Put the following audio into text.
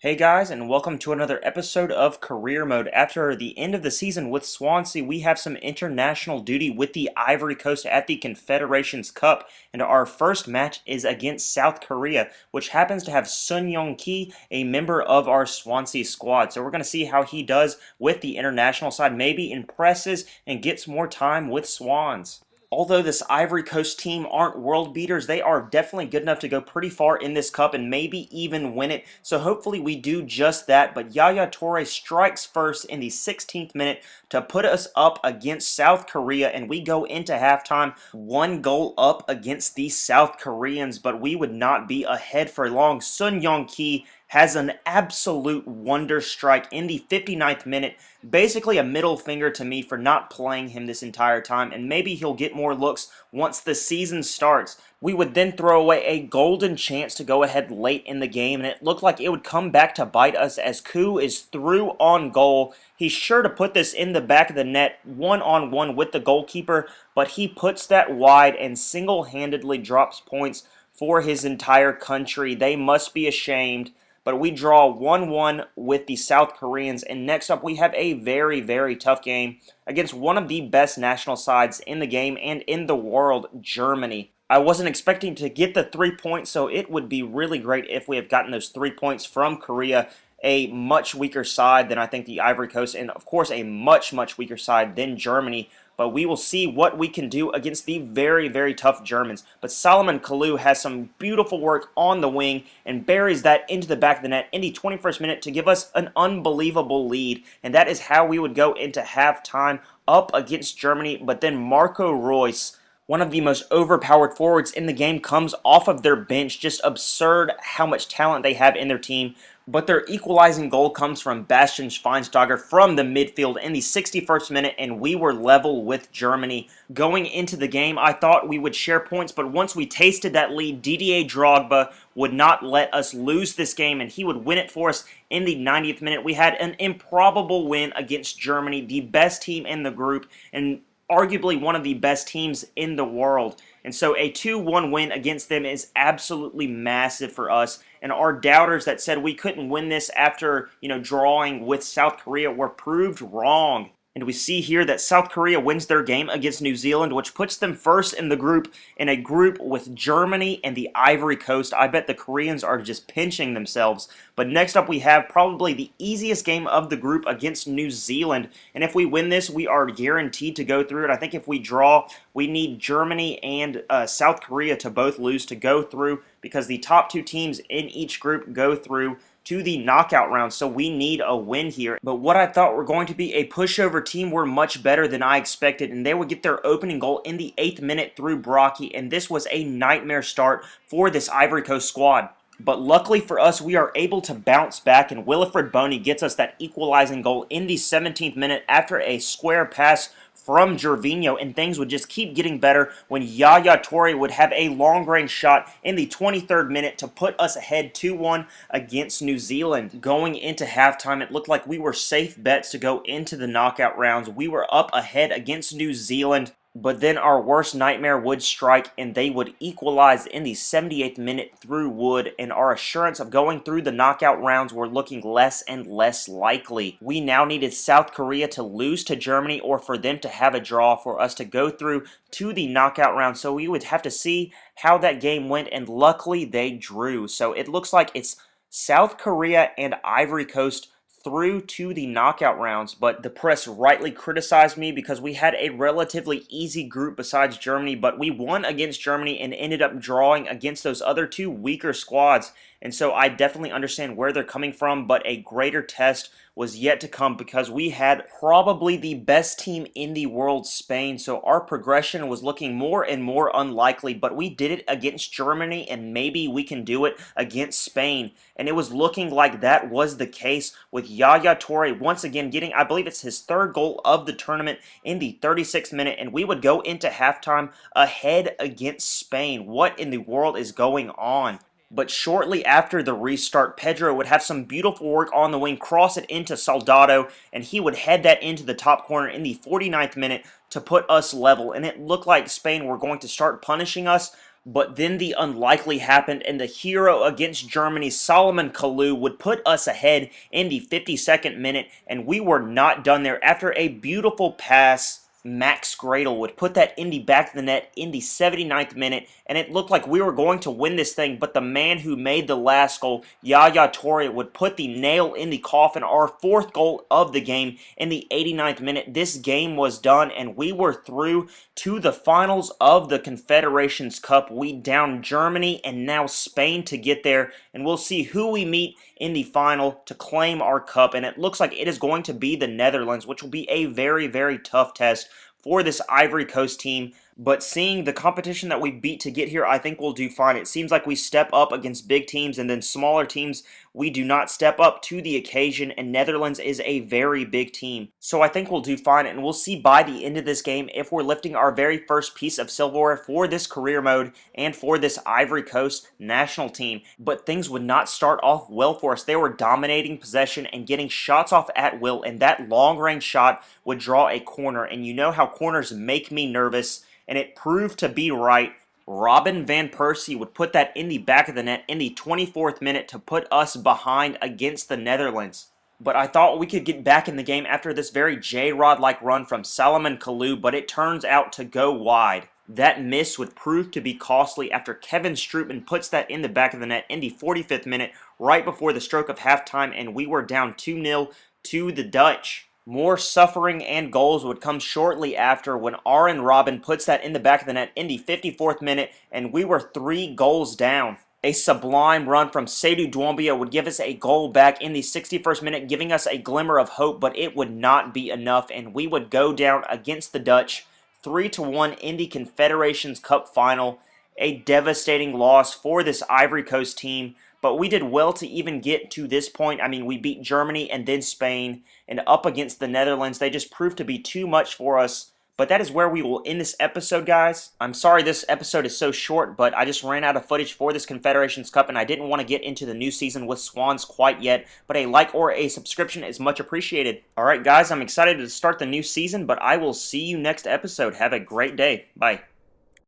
Hey guys, and welcome to another episode of Career Mode. After the end of the season with Swansea, we have some international duty with the Ivory Coast at the Confederations Cup, and our first match is against South Korea, which happens to have Sun-Young-ki, a member of our Swansea squad. So we're going to see how he does with the international side, maybe impresses and gets more time with Swans. Although this Ivory Coast team aren't world beaters, they are definitely good enough to go pretty far in this cup and maybe even win it. So hopefully we do just that. But Yaya Toure strikes first in the 16th minute to put us up against South Korea, and we go into halftime 1 goal up against the South Koreans, but we would not be ahead for long. Sun Young-ki has an absolute wonder strike in the 59th minute. Basically a middle finger to me for not playing him this entire time, and maybe he'll get more looks once the season starts. We would then throw away a golden chance to go ahead late in the game, and it looked like it would come back to bite us as Koo is through on goal. He's sure to put this in the back of the net, one-on-one with the goalkeeper, but he puts that wide and single-handedly drops points for his entire country. They must be ashamed. But we draw 1-1 with the South Koreans, and next up we have a very, very tough game against one of the best national sides in the game and in the world, Germany. I wasn't expecting to get the 3 points, so it would be really great if we have gotten those 3 points from Korea, a much weaker side than I think the Ivory Coast, and of course a much, much weaker side than Germany. But we will see what we can do against the very, very tough Germans. But Solomon Kalou has some beautiful work on the wing and buries that into the back of the net in the 21st minute to give us an unbelievable lead. And that is how we would go into halftime up against Germany. But then Marco Reus, one of the most overpowered forwards in the game, comes off of their bench. Just absurd how much talent they have in their team. But their equalizing goal comes from Bastian Schweinsteiger from the midfield in the 61st minute, and we were level with Germany. Going into the game, I thought we would share points, but once we tasted that lead, Didier Drogba would not let us lose this game, and he would win it for us in the 90th minute. We had an improbable win against Germany, the best team in the group, and arguably one of the best teams in the world. And so a 2-1 win against them is absolutely massive for us. And our doubters that said we couldn't win this after, drawing with South Korea were proved wrong. And we see here that South Korea wins their game against New Zealand, which puts them first in the group, in a group with Germany and the Ivory Coast. I bet the Koreans are just pinching themselves. But next up we have probably the easiest game of the group against New Zealand. And if we win this, we are guaranteed to go through it. I think if we draw, we need Germany and South Korea to both lose to go through, because the top two teams in each group go through to the knockout round, so we need a win here. But what I thought were going to be a pushover team were much better than I expected, and they would get their opening goal in the 8th minute through Brocky, and this was a nightmare start for this Ivory Coast squad. But luckily for us, we are able to bounce back, and Wilfried Boney gets us that equalizing goal in the 17th minute after a square pass from Gervinho, and things would just keep getting better when Yaya Toure would have a long-range shot in the 23rd minute to put us ahead 2-1 against New Zealand. Going into halftime, it looked like we were safe bets to go into the knockout rounds. We were up ahead against New Zealand, but then our worst nightmare would strike, and they would equalize in the 78th minute through Wood, and our assurance of going through the knockout rounds were looking less and less likely. We now needed South Korea to lose to Germany or for them to have a draw for us to go through to the knockout round, so we would have to see how that game went, and luckily they drew. So it looks like it's South Korea and Ivory Coast through to the knockout rounds, but the press rightly criticized me because we had a relatively easy group besides Germany, but we won against Germany and ended up drawing against those other two weaker squads. And so I definitely understand where they're coming from, but a greater test was yet to come because we had probably the best team in the world, Spain, so our progression was looking more and more unlikely, but we did it against Germany, and maybe we can do it against Spain. And it was looking like that was the case with Yaya Toure once again getting, I believe it's his 3rd goal of the tournament in the 36th minute, and we would go into halftime ahead against Spain. What in the world is going on? But shortly after the restart, Pedro would have some beautiful work on the wing, cross it into Soldado, and he would head that into the top corner in the 49th minute to put us level. And it looked like Spain were going to start punishing us, But then the unlikely happened, and the hero against Germany, Solomon Kalou, would put us ahead in the 52nd minute, and we were not done there. After a beautiful pass, Max Gradle would put that in the back of the net in the 79th minute, and it looked like we were going to win this thing, but the man who made the last goal, Yaya Toure, would put the nail in the coffin, our fourth goal of the game in the 89th minute. This game was done, and we were through to the finals of the Confederations Cup. We downed Germany and now Spain to get there, and we'll see who we meet in the final to claim our cup, and it looks like it is going to be the Netherlands, which will be a very, very tough test for this Ivory Coast team. But seeing the competition that we beat to get here, I think we'll do fine. It seems like we step up against big teams, and then smaller teams, we do not step up to the occasion, and Netherlands is a very big team. So I think we'll do fine, and we'll see by the end of this game if we're lifting our very first piece of silverware for this career mode and for this Ivory Coast national team. But things would not start off well for us. They were dominating possession and getting shots off at will, and that long-range shot would draw a corner, and you know how corners make me nervous, and it proved to be right. Robin van Persie would put that in the back of the net in the 24th minute to put us behind against the Netherlands. But I thought we could get back in the game after this very J-Rod-like run from Solomon Kalou, but it turns out to go wide. That miss would prove to be costly after Kevin Strootman puts that in the back of the net in the 45th minute, right before the stroke of halftime, and we were down 2-0 to the Dutch. More suffering and goals would come shortly after when Arjen Robben puts that in the back of the net in the 54th minute, and we were 3 goals down. A sublime run from Seydou Doumbia would give us a goal back in the 61st minute, giving us a glimmer of hope, but it would not be enough, and we would go down against the Dutch 3-1 in the Confederations Cup final. A devastating loss for this Ivory Coast team, but we did well to even get to this point. I mean, we beat Germany and then Spain, and up against the Netherlands, they just proved to be too much for us. But that is where we will end this episode, guys. I'm sorry this episode is so short, but I just ran out of footage for this Confederations Cup, and I didn't want to get into the new season with Swans quite yet, but a like or a subscription is much appreciated. Alright, guys, I'm excited to start the new season, but I will see you next episode. Have a great day. Bye.